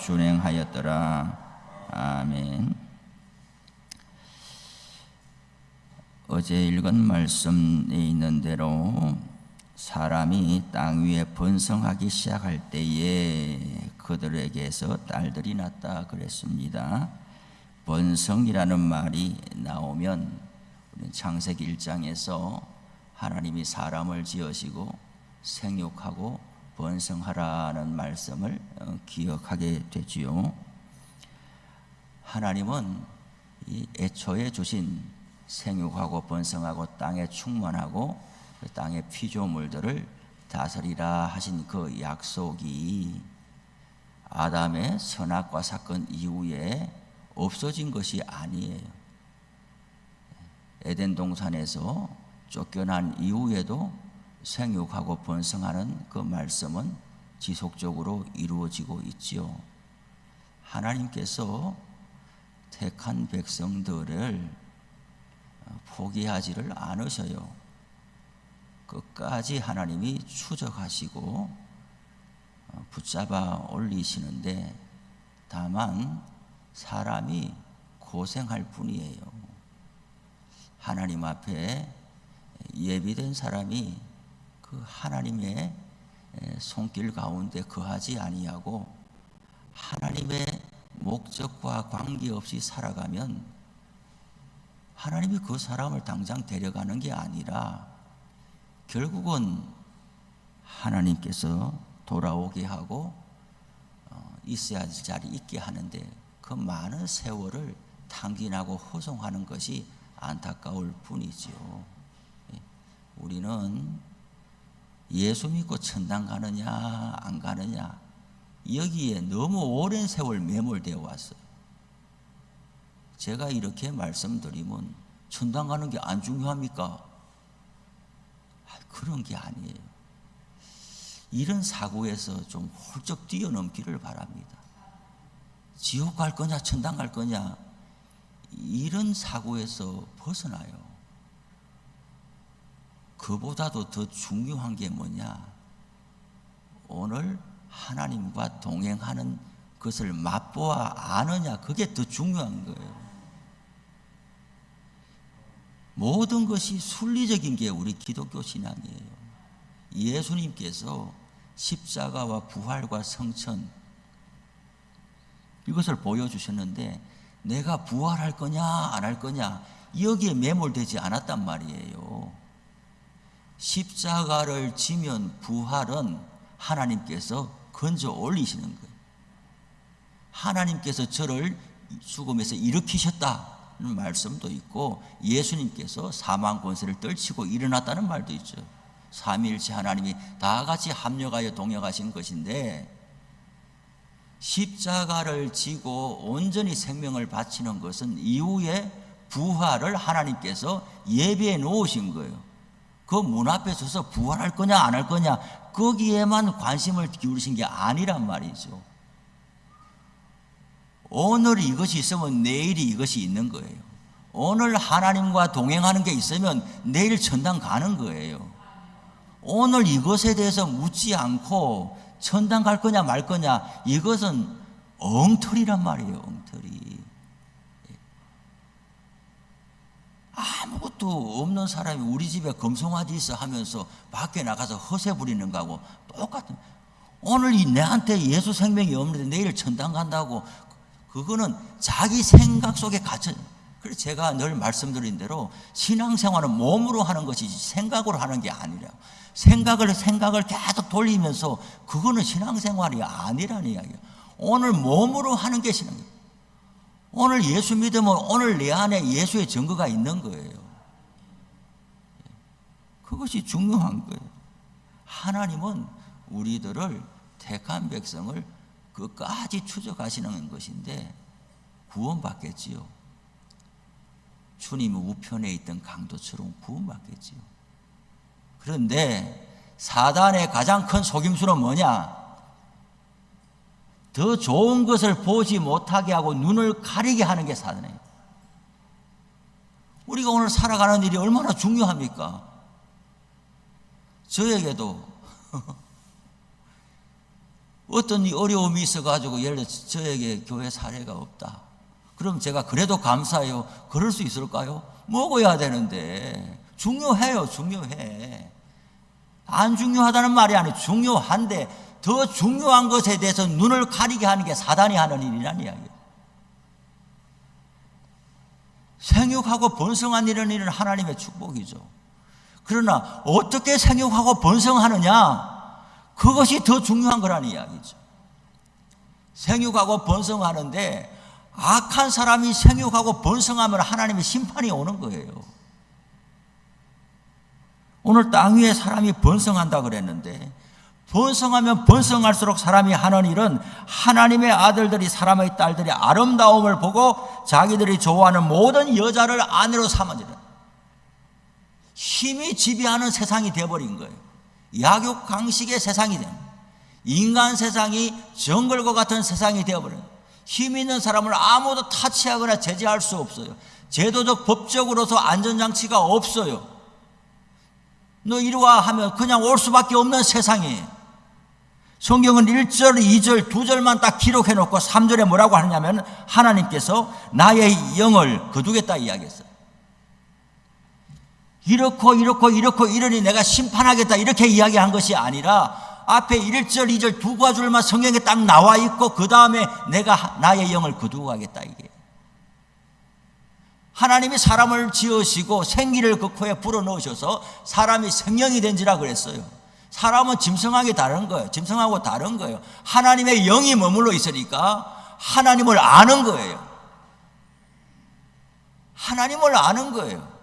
준행하였더라. 아멘. 어제 읽은 말씀에 있는 대로 사람이 땅 위에 번성하기 시작할 때에 그들에게서 딸들이 났다 그랬습니다. 번성이라는 말이 나오면 창세기 1장에서 하나님이 사람을 지으시고 생육하고 번성하라는 말씀을 기억하게 되지요. 하나님은 이 애초에 주신 생육하고 번성하고 땅에 충만하고 땅의 피조물들을 다스리라 하신 그 약속이 아담의 선악과 사건 이후에 없어진 것이 아니에요. 에덴 동산에서 쫓겨난 이후에도 생육하고 번성하는 그 말씀은 지속적으로 이루어지고 있지요. 하나님께서 택한 백성들을 포기하지를 않으셔요. 끝까지 하나님이 추적하시고 붙잡아 올리시는데 다만 사람이 고생할 뿐이에요. 하나님 앞에 예비된 사람이 그 하나님의 손길 가운데 거하지 아니하고 하나님의 목적과 관계없이 살아가면 하나님이 그 사람을 당장 데려가는 게 아니라 결국은 하나님께서 돌아오게 하고 있어야 할 자리 있게 하는데 그 많은 세월을 탕진하고 허송하는 것이 안타까울 뿐이지요. 우리는 예수 믿고 천당 가느냐 안 가느냐 여기에 너무 오랜 세월 매몰되어 왔어요. 제가 이렇게 말씀드리면 천당 가는 게 안 중요합니까? 그런 게 아니에요. 이런 사고에서 좀 훌쩍 뛰어넘기를 바랍니다. 지옥 갈 거냐 천당 갈 거냐 이런 사고에서 벗어나요. 그보다도 더 중요한 게 뭐냐? 오늘 하나님과 동행하는 것을 맛보아 아느냐? 그게 더 중요한 거예요. 모든 것이 순리적인 게 우리 기독교 신앙이에요. 예수님께서 십자가와 부활과 성천 이것을 보여주셨는데 내가 부활할 거냐 안 할 거냐 여기에 매몰되지 않았단 말이에요. 십자가를 지면 부활은 하나님께서 건져 올리시는 거예요. 하나님께서 저를 죽음에서 일으키셨다는 말씀도 있고 예수님께서 사망 권세를 떨치고 일어났다는 말도 있죠. 삼위일체 하나님이 다 같이 합력하여 동역하신 것인데 십자가를 지고 온전히 생명을 바치는 것은 이후에 부활을 하나님께서 예비해 놓으신 거예요. 그 문 앞에 서서 부활할 거냐 안 할 거냐 거기에만 관심을 기울이신 게 아니란 말이죠. 오늘 이것이 있으면 내일이 이것이 있는 거예요. 오늘 하나님과 동행하는 게 있으면 내일 천당 가는 거예요. 오늘 이것에 대해서 묻지 않고 천당 갈 거냐 말 거냐 이것은 엉터리란 말이에요. 엉터리. 아무것도 없는 사람이 우리 집에 금송아지 있어 하면서 밖에 나가서 허세 부리는 거하고 똑같은. 오늘 내한테 예수 생명이 없는데 내일 천당 간다고 그거는 자기 생각 속에 갇혀. 그래서 제가 늘 말씀드린 대로 신앙생활은 몸으로 하는 것이지 생각으로 하는 게 아니라 생각을 계속 돌리면서 그거는 신앙생활이 아니라는 이야기예요. 오늘 몸으로 하는 게 신앙이에요. 오늘 예수 믿으면 오늘 내 안에 예수의 증거가 있는 거예요. 그것이 중요한 거예요. 하나님은 우리들을 택한 백성을 끝까지 추적하시는 것인데 구원받겠지요. 주님 우편에 있던 강도처럼 구원받겠지요. 그런데 사단의 가장 큰 속임수는 뭐냐? 더 좋은 것을 보지 못하게 하고 눈을 가리게 하는 게 사단이에요. 우리가 오늘 살아가는 일이 얼마나 중요합니까? 저에게도 어떤 어려움이 있어가지고 예를 들어 저에게 교회 사례가 없다. 그럼 제가 그래도 감사해요. 그럴 수 있을까요? 먹어야 되는데. 중요해요. 중요해. 안 중요하다는 말이 아니에요. 중요한데 더 중요한 것에 대해서 눈을 가리게 하는 게 사단이 하는 일이란 이야기예요. 생육하고 번성한 이런 일은 하나님의 축복이죠. 그러나 어떻게 생육하고 번성하느냐, 그것이 더 중요한 거라는 이야기죠. 생육하고 번성하는데 악한 사람이 생육하고 번성하면 하나님의 심판이 오는 거예요. 오늘 땅 위에 사람이 번성한다 그랬는데, 번성하면 번성할수록 사람이 하는 일은 하나님의 아들들이, 사람의 딸들이 아름다움을 보고 자기들이 좋아하는 모든 여자를 아내로 삼아지는 힘이 지배하는 세상이 되어버린 거예요. 약육강식의 세상이 되는 거예요. 인간 세상이 정글과 같은 세상이 되어버린 거예요. 힘 있는 사람을 아무도 타치하거나 제재할 수 없어요. 제도적 법적으로서 안전장치가 없어요. 너 이리 와 하면 그냥 올 수밖에 없는 세상이에요. 성경은 1절, 2절, 2절만 딱 기록해 놓고 3절에 뭐라고 하느냐면 하나님께서 나의 영을 거두겠다 이야기했어요. 이렇고 이러니 내가 심판하겠다 이렇게 이야기한 것이 아니라 앞에 1절, 2절 두 가지만 성경에 딱 나와 있고 그 다음에 내가 나의 영을 거두고 가겠다 이게. 하나님이 사람을 지으시고 생기를 그 코에 불어넣으셔서 사람이 생명이 된지라 그랬어요. 사람은 짐승하고 다른 거예요. 짐승하고 다른 거예요. 하나님의 영이 머물러 있으니까 하나님을 아는 거예요. 하나님을 아는 거예요.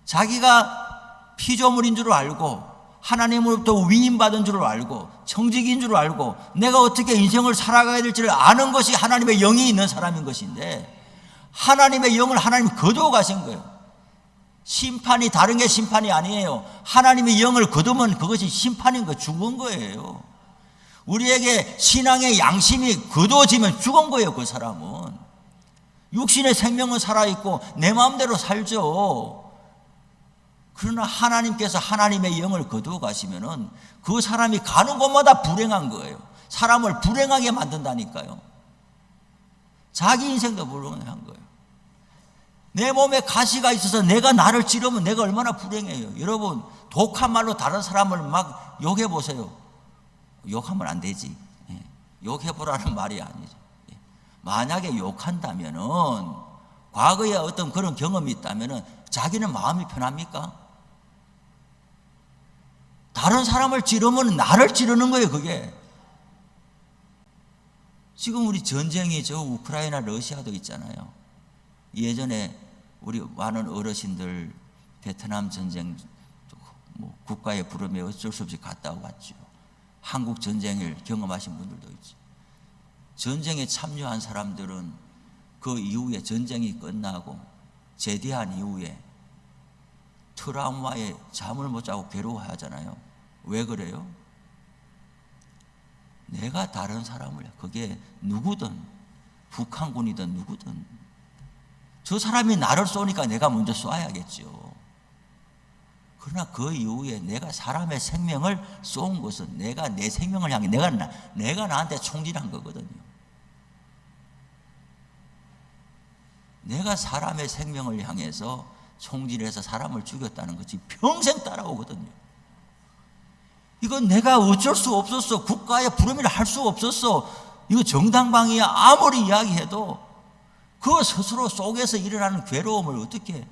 자기가 피조물인 줄 알고 하나님으로부터 위임받은 줄 알고 청직인 줄 알고 내가 어떻게 인생을 살아가야 될지를 아는 것이 하나님의 영이 있는 사람인 것인데, 하나님의 영을 하나님이 거두어 가신 거예요. 심판이 다른 게 심판이 아니에요. 하나님의 영을 거두면 그것이 심판인 거, 죽은 거예요. 우리에게 신앙의 양심이 거두어지면 죽은 거예요. 그 사람은 육신의 생명은 살아있고 내 마음대로 살죠. 그러나 하나님께서 하나님의 영을 거두어 가시면은 그 사람이 가는 곳마다 불행한 거예요. 사람을 불행하게 만든다니까요. 자기 인생도 불행한 거예요. 내 몸에 가시가 있어서 내가 나를 찌르면 내가 얼마나 불행해요. 여러분, 독한 말로 다른 사람을 막 욕해보세요. 욕하면 안 되지. 욕해보라는 말이 아니죠. 만약에 욕한다면은, 과거에 어떤 그런 경험이 있다면은 자기는 마음이 편합니까? 다른 사람을 찌르면 나를 찌르는 거예요, 그게. 지금 우리 전쟁이 저 우크라이나 러시아도 있잖아요. 예전에 우리 많은 어르신들 베트남 전쟁 뭐 국가의 부름에 어쩔 수 없이 갔다 왔죠. 한국 전쟁을 경험하신 분들도 있죠. 전쟁에 참여한 사람들은 그 이후에 전쟁이 끝나고 제대한 이후에 트라우마에 잠을 못 자고 괴로워하잖아요. 왜 그래요? 내가 다른 사람을, 그게 누구든 북한군이든 누구든 저 사람이 나를 쏘니까 내가 먼저 쏴야겠죠. 그러나 그 이후에 내가 사람의 생명을 쏜 것은 내가 내 생명을 향해 내가 나한테 총질한 거거든요. 내가 사람의 생명을 향해서 총질해서 사람을 죽였다는 것이 평생 따라오거든요. 이건 내가 어쩔 수 없었어. 국가의 부름이라 할 수 없었어. 이거 정당방위야. 아무리 이야기해도 그 스스로 속에서 일어나는 괴로움을 어떻게,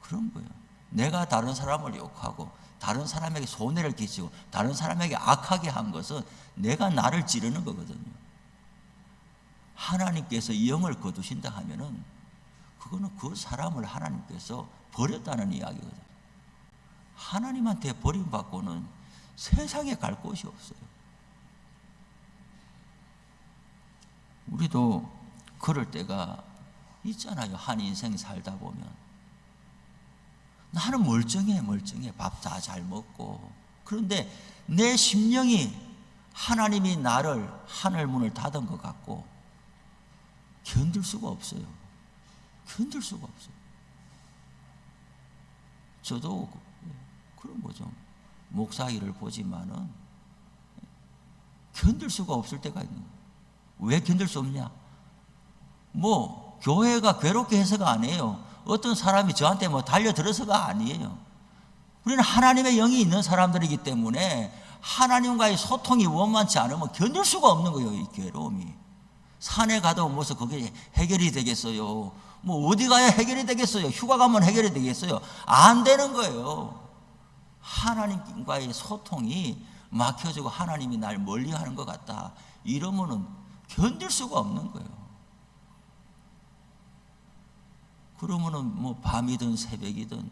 그런 거예요. 내가 다른 사람을 욕하고 다른 사람에게 손해를 끼치고 다른 사람에게 악하게 한 것은 내가 나를 찌르는 거거든요. 하나님께서 영을 거두신다 하면은 그거는 그 사람을 하나님께서 버렸다는 이야기거든요. 하나님한테 버림받고는 세상에 갈 곳이 없어요. 우리도 그럴 때가 있잖아요. 한 인생 살다 보면 나는 멀쩡해. 밥 다 잘 먹고. 그런데 내 심령이 하나님이 나를 하늘 문을 닫은 것 같고 견딜 수가 없어요. 견딜 수가 없어요. 저도 그런 거죠. 목사 일을 보지만은 견딜 수가 없을 때가 있는 거예요. 왜 견딜 수 없냐? 뭐 교회가 괴롭게 해서가 아니에요. 어떤 사람이 저한테 뭐 달려들어서가 아니에요. 우리는 하나님의 영이 있는 사람들이기 때문에 하나님과의 소통이 원만치 않으면 견딜 수가 없는 거예요. 이 괴로움이. 산에 가도 무슨 그게 해결이 되겠어요? 뭐 어디 가야 해결이 되겠어요? 휴가 가면 해결이 되겠어요? 안 되는 거예요. 하나님과의 소통이 막혀지고 하나님이 날 멀리하는 것 같다. 이러면은 견딜 수가 없는 거예요. 그러면은 뭐 밤이든 새벽이든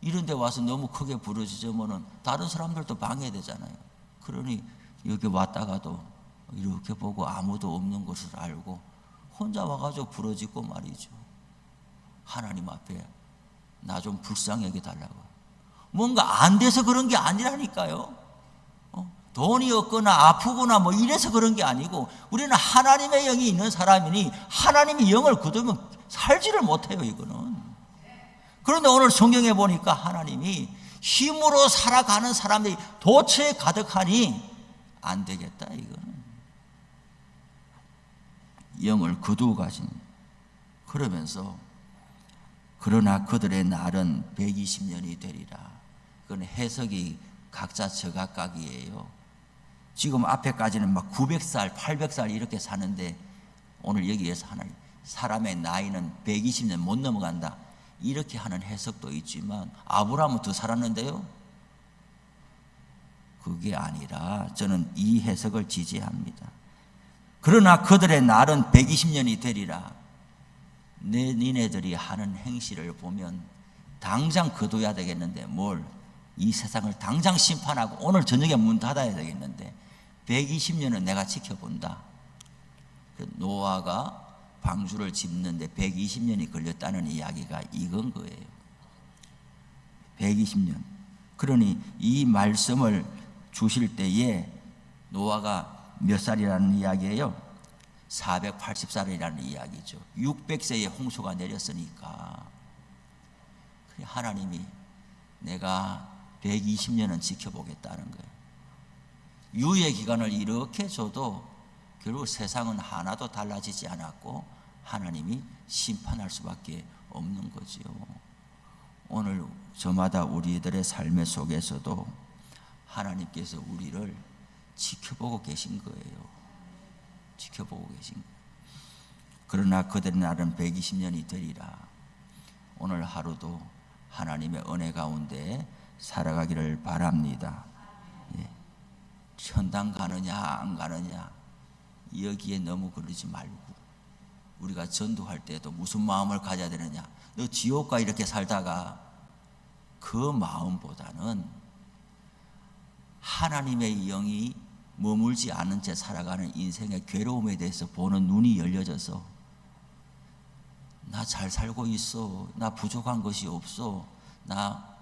이런 데 와서 너무 크게 부르짖으면은 다른 사람들도 방해되잖아요. 그러니 여기 왔다가도 이렇게 보고 아무도 없는 것을 알고 혼자 와가지고 부르짖고 말이죠. 하나님 앞에 나 좀 불쌍히 여겨달라고. 뭔가 안 돼서 그런 게 아니라니까요. 돈이 없거나 아프거나 뭐 이래서 그런 게 아니고 우리는 하나님의 영이 있는 사람이니 하나님의 영을 거두면 살지를 못해요. 이거는. 그런데 오늘 성경에 보니까 하나님이 힘으로 살아가는 사람들이 도처에 가득하니 안 되겠다. 이거는 영을 거두어 가신. 그러면서 그러나 그들의 날은 120년이 되리라. 그건 해석이 각자 저각각이에요. 지금 앞에까지는 막 900살, 800살 이렇게 사는데 오늘 여기에서 하나님 사람의 나이는 120년 못 넘어간다. 이렇게 하는 해석도 있지만 아브라함은 더 살았는데요. 그게 아니라 저는 이 해석을 지지합니다. 그러나 그들의 날은 120년이 되리라. 니네들이 하는 행실을 보면 당장 거둬야 되겠는데 뭘? 이 세상을 당장 심판하고 오늘 저녁에 문 닫아야 되겠는데 120년은 내가 지켜본다. 노아가 방주를 짓는데 120년이 걸렸다는 이야기가 이건 거예요. 120년. 그러니 이 말씀을 주실 때에 노아가 몇 살이라는 이야기예요? 480살이라는 이야기죠. 600세에 홍수가 내렸으니까 하나님이 내가 120년은 지켜보겠다는 거예요. 유예 기간을 이렇게 줘도 결국 세상은 하나도 달라지지 않았고 하나님이 심판할 수밖에 없는 거지요. 오늘 저마다 우리들의 삶의 속에서도 하나님께서 우리를 지켜보고 계신 거예요. 지켜보고 계신 거예요. 그러나 그들의 날은 120년이 되리라. 오늘 하루도 하나님의 은혜 가운데 살아가기를 바랍니다. 예. 천당 가느냐 안 가느냐 여기에 너무 그러지 말고 우리가 전도할 때도 무슨 마음을 가져야 되느냐. 너 지옥 가 이렇게 살다가 그 마음보다는 하나님의 영이 머물지 않은 채 살아가는 인생의 괴로움에 대해서 보는 눈이 열려져서 나 잘 살고 있어. 나 부족한 것이 없어. 나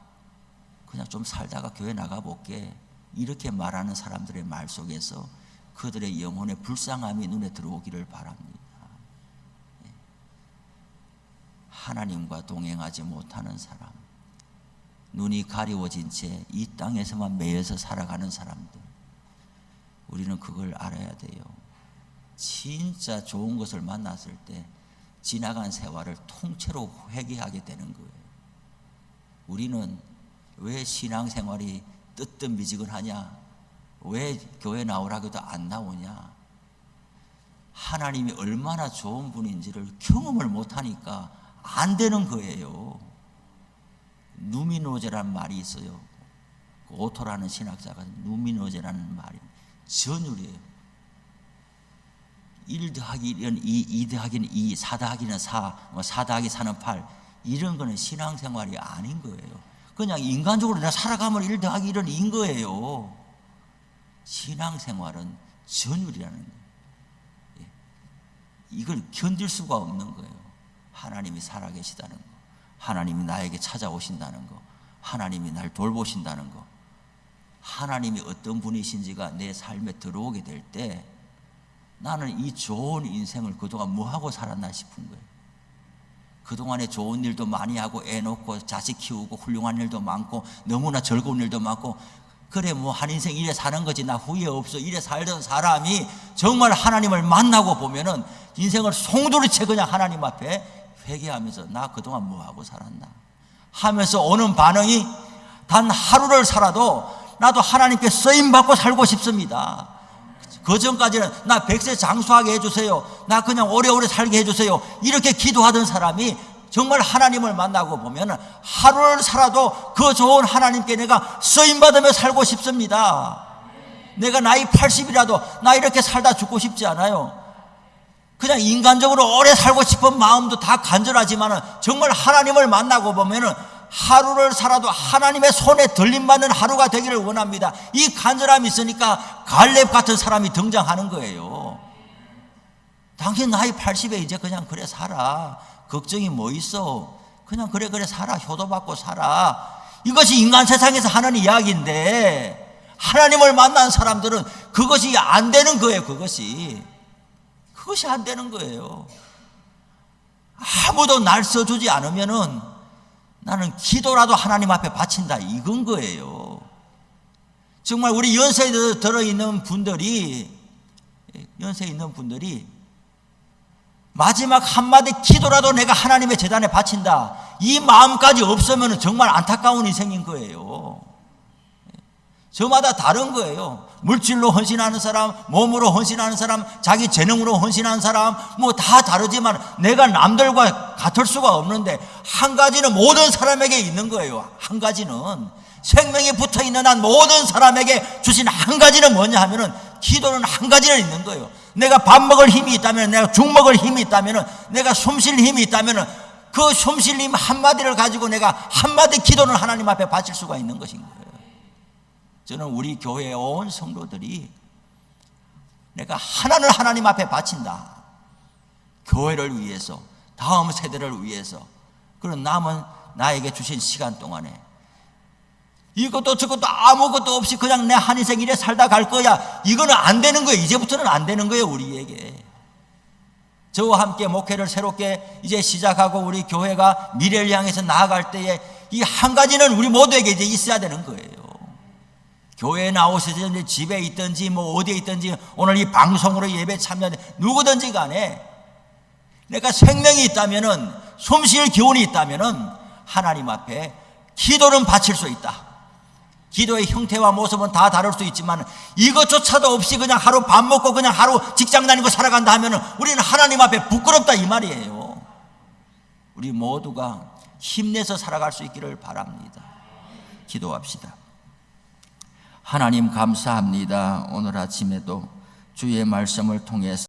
그냥 좀 살다가 교회 나가볼게. 이렇게 말하는 사람들의 말 속에서 그들의 영혼의 불쌍함이 눈에 들어오기를 바랍니다. 하나님과 동행하지 못하는 사람, 눈이 가리워진 채 이 땅에서만 매여서 살아가는 사람들, 우리는 그걸 알아야 돼요. 진짜 좋은 것을 만났을 때 지나간 세월을 통째로 회개하게 되는 거예요. 우리는 왜 신앙생활이 뜨뜻미지근하냐? 왜 교회 나오라고도 안 나오냐? 하나님이 얼마나 좋은 분인지를 경험을 못하니까 안 되는 거예요. 누미노제라는 말이 있어요. 오토라는 신학자가 누미노제라는 말이 전율이에요. 1 더하기 1은 2, 2 더하기는 2, 4 더하기는 4, 4 더하기 4는 8. 이런 거는 신앙생활이 아닌 거예요. 그냥 인간적으로 내가 살아가면 1 더하기 1은 2인 거예요. 신앙생활은 전율이라는 거예요. 이걸 견딜 수가 없는 거예요. 하나님이 살아계시다는 거, 하나님이 나에게 찾아오신다는 거, 하나님이 날 돌보신다는 거, 하나님이 어떤 분이신지가 내 삶에 들어오게 될 때 나는 이 좋은 인생을 그동안 뭐하고 살았나 싶은 거예요. 그동안에 좋은 일도 많이 하고 애 놓고 자식 키우고 훌륭한 일도 많고 너무나 즐거운 일도 많고 그래 뭐 한 인생 이래 사는 거지 나 후회 없어 이래 살던 사람이 정말 하나님을 만나고 보면은 인생을 송두리째 그냥 하나님 앞에 회개하면서 나 그동안 뭐하고 살았나 하면서 오는 반응이 단 하루를 살아도 나도 하나님께 쓰임받고 살고 싶습니다. 그 전까지는 나 100세 장수하게 해주세요, 나 그냥 오래오래 살게 해주세요, 이렇게 기도하던 사람이 정말 하나님을 만나고 보면 하루를 살아도 그 좋은 하나님께 내가 쓰임받으며 살고 싶습니다. 내가 나이 80이라도 나 이렇게 살다 죽고 싶지 않아요. 그냥 인간적으로 오래 살고 싶은 마음도 다 간절하지만 정말 하나님을 만나고 보면 하루를 살아도 하나님의 손에 들림받는 하루가 되기를 원합니다. 이 간절함이 있으니까 갈렙 같은 사람이 등장하는 거예요. 당신 나이 80에 이제 그냥 그래 살아, 걱정이 뭐 있어, 그냥 그래 살아, 효도받고 살아. 이것이 인간 세상에서 하는 이야기인데 하나님을 만난 사람들은 그것이 안 되는 거예요. 그것이 안 되는 거예요. 아무도 날 써주지 않으면은 나는 기도라도 하나님 앞에 바친다, 이건 거예요. 정말 우리 연세에 들어있는 분들이 마지막 한마디 기도라도 내가 하나님의 제단에 바친다, 이 마음까지 없으면 정말 안타까운 인생인 거예요. 저마다 다른 거예요. 물질로 헌신하는 사람, 몸으로 헌신하는 사람, 자기 재능으로 헌신하는 사람, 뭐 다 다르지만 내가 남들과 같을 수가 없는데 한 가지는 모든 사람에게 있는 거예요. 한 가지는 생명이 붙어있는 한 모든 사람에게 주신 한 가지는 뭐냐 하면은 기도는 한 가지는 있는 거예요. 내가 밥 먹을 힘이 있다면, 내가 죽 먹을 힘이 있다면, 내가 숨 쉴 힘이 있다면 그 숨 쉴 힘 한마디를 가지고 내가 한마디 기도는 하나님 앞에 바칠 수가 있는 것인 거예요. 저는 우리 교회에 온 성도들이 내가 하나는 하나님 앞에 바친다, 교회를 위해서, 다음 세대를 위해서, 그런 남은 나에게 주신 시간 동안에 이것도 저것도 아무것도 없이 그냥 내 한 인생 이래 살다 갈 거야, 이거는 안 되는 거예요. 이제부터는 안 되는 거예요. 우리에게 저와 함께 목회를 새롭게 이제 시작하고 우리 교회가 미래를 향해서 나아갈 때에 이 한 가지는 우리 모두에게 이제 있어야 되는 거예요. 교회에 나오시든지 집에 있든지 뭐 어디에 있든지 오늘 이 방송으로 예배 참여하는 누구든지 간에 내가 생명이 있다면은, 숨 쉴 기운이 있다면은 하나님 앞에 기도는 바칠 수 있다. 기도의 형태와 모습은 다 다를 수 있지만 이것조차도 없이 그냥 하루 밥 먹고 그냥 하루 직장 다니고 살아간다 하면은 우리는 하나님 앞에 부끄럽다, 이 말이에요. 우리 모두가 힘내서 살아갈 수 있기를 바랍니다. 기도합시다. 하나님 감사합니다. 오늘 아침에도 주의 말씀을 통해서